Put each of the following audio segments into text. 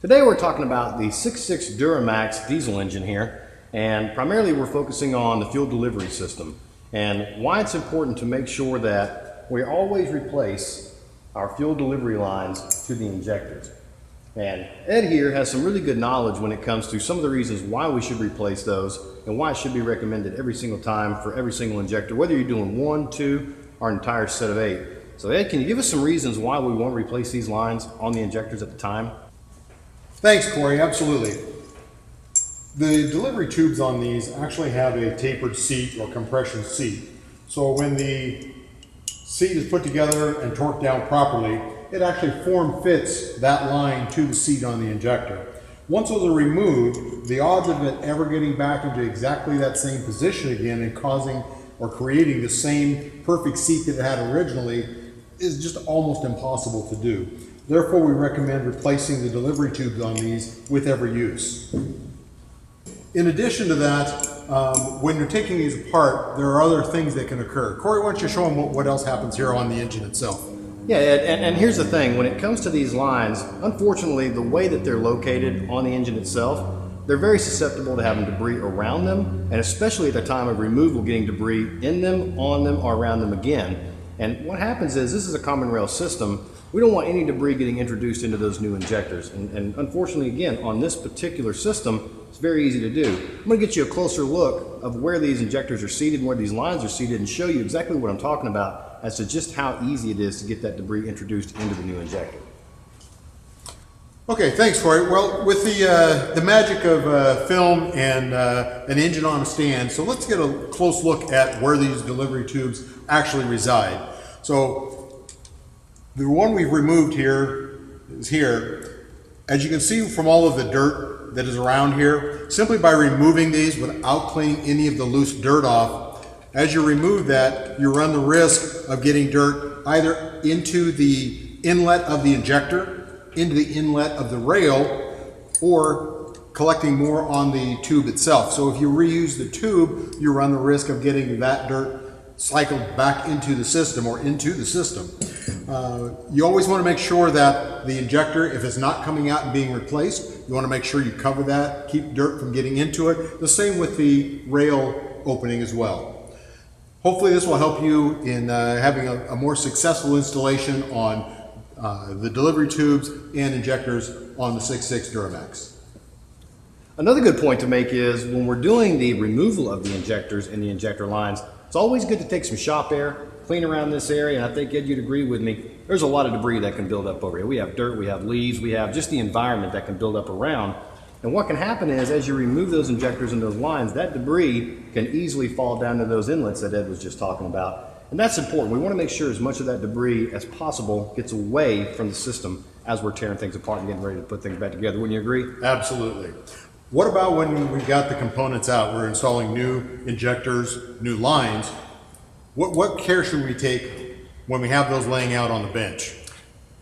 Today we're talking about the 6.6 Duramax diesel engine here, and primarily we're focusing on the fuel delivery system and why it's important to make sure that we always replace our fuel delivery lines to the injectors. And Ed here has some really good knowledge when it comes to some of the reasons why we should replace those and why it should be recommended every single time for every single injector, whether you're doing 1, 2, or an entire set of 8. So Ed, can you give us some reasons why we want to replace these lines on the injectors at the time? Thanks, Corey. Absolutely. The delivery tubes on these actually have a tapered seat or compression seat. So when the seat is put together and torqued down properly, it actually form fits that line to the seat on the injector. Once those are removed, the odds of it ever getting back into exactly that same position again and causing or creating the same perfect seat that it had originally is just almost impossible to do. Therefore, we recommend replacing the delivery tubes on these with every use. In addition to that, when you're taking these apart, there are other things that can occur. Corey, why don't you show them what else happens here on the engine itself? Yeah, and here's the thing. When it comes to these lines, unfortunately, the way that they're located on the engine itself, they're very susceptible to having debris around them, and especially at the time of removal, getting debris in them, on them, or around them again. And what happens is, this is a common rail system. We don't want any debris getting introduced into those new injectors. And unfortunately, again, on this particular system, it's very easy to do. I'm going to get you a closer look of where these injectors are seated and where these lines are seated and show you exactly what I'm talking about as to just how easy it is to get that debris introduced into the new injector. Okay, thanks, Corey. Well, with the magic of film and an engine on a stand, so let's get a close look at where these delivery tubes actually reside. So the one we've removed here is here. As you can see from all of the dirt that is around here, simply by removing these without cleaning any of the loose dirt off, as you remove that, you run the risk of getting dirt either into the inlet of the injector, into the inlet of the rail, or collecting more on the tube itself. So if you reuse the tube, you run the risk of getting that dirt cycled back into the system or into the system. You always want to make sure that the injector, if it's not coming out and being replaced, you want to make sure you cover that, keep dirt from getting into it. The same with the rail opening as well. Hopefully this will help you in having a more successful installation on the delivery tubes and injectors on the 6.6 Duramax. Another good point to make is when we're doing the removal of the injectors and the injector lines, it's always good to take some shop air, clean around this area, and I think, Ed, you'd agree with me, there's a lot of debris that can build up over here. We have dirt, we have leaves, we have just the environment that can build up around. And what can happen is, as you remove those injectors and those lines, that debris can easily fall down to those inlets that Ed was just talking about. And that's important. We want to make sure as much of that debris as possible gets away from the system as we're tearing things apart and getting ready to put things back together. Wouldn't you agree? Absolutely. What about when we got the components out, we're installing new injectors, new lines? What care should we take when we have those laying out on the bench?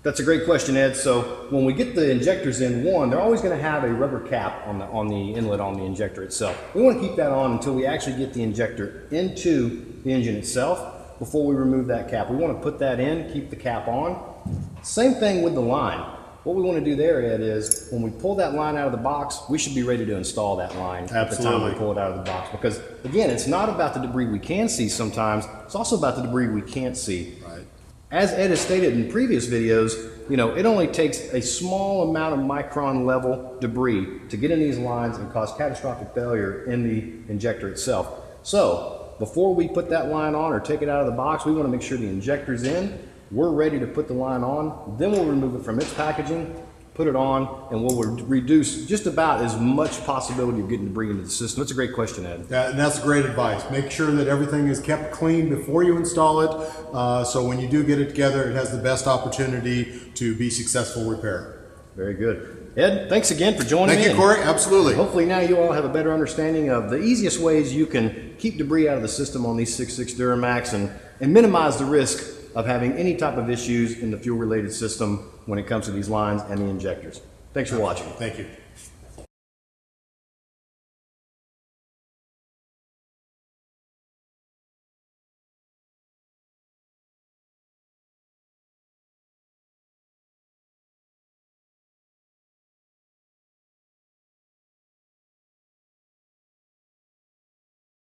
That's a great question, Ed. So when we get the injectors in, one, they're always going to have a rubber cap on the inlet on the injector itself. We want to keep that on until we actually get the injector into the engine itself before we remove that cap. We want to put that in, keep the cap on. Same thing with the line. What we want to do there, Ed, is when we pull that line out of the box, we should be ready to install that line at the time we pull it out of the box. Because, again, it's not about the debris we can see sometimes, it's also about the debris we can't see. Right. As Ed has stated in previous videos, you know, it only takes a small amount of micron level debris to get in these lines and cause catastrophic failure in the injector itself. So, before we put that line on or take it out of the box, we want to make sure the injector's in. We're ready to put the line on, then we'll remove it from its packaging, put it on, and we'll reduce just about as much possibility of getting debris into the system. That's a great question, Ed. And that's great advice. Make sure that everything is kept clean before you install it, so when you do get it together, it has the best opportunity to be successful repair. Very good. Ed, thanks again for joining me. Thank you, Corey. Absolutely. Hopefully now you all have a better understanding of the easiest ways you can keep debris out of the system on these 6.6 Duramax and minimize the risk of having any type of issues in the fuel-related system when it comes to these lines and the injectors. Thanks for watching. Thank you.